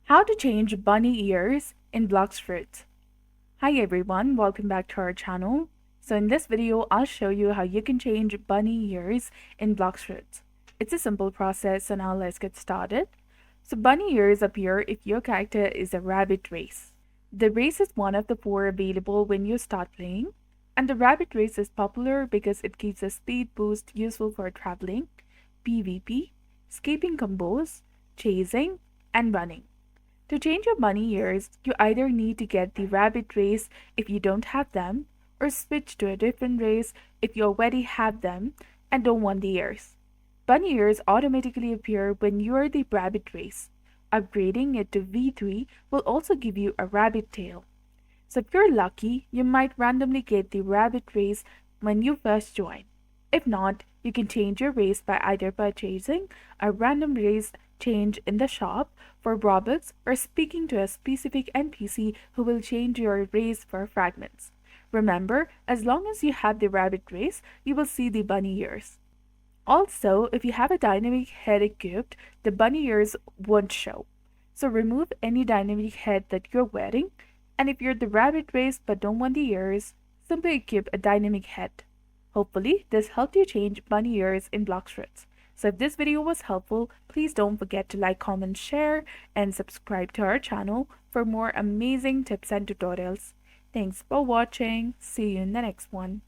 How to change bunny ears in Blox Fruits. Hi everyone, welcome back to our channel. So in this video, I'll show you how you can change bunny ears in Blox Fruits. It's a simple process, so now let's get started. So bunny ears appear if your character is a rabbit race. The race is one of the 4 available when you start playing, and the rabbit race is popular because it gives a speed boost useful for traveling, PvP, escaping combos, chasing, and running. To change your bunny ears, you either need to get the rabbit race if you don't have them, or switch to a different race if you already have them and don't want the ears. Bunny ears automatically appear when you are the rabbit race. Upgrading it to V3 will also give you a rabbit tail. So if you're lucky, you might randomly get the rabbit race when you first join. If not, you can change your race by either purchasing a random race change in the shop for Robux or speaking to a specific NPC who will change your race for fragments. Remember, as long as you have the rabbit race, you will see the bunny ears. Also, if you have a dynamic head equipped, the bunny ears won't show. So remove any dynamic head that you're wearing, and if you're the rabbit race but don't want the ears, simply equip a dynamic head. Hopefully, this helped you change bunny ears in Blox Fruits. So if this video was helpful, please don't forget to like, comment, share, and subscribe to our channel for more amazing tips and tutorials. Thanks for watching. See you in the next one.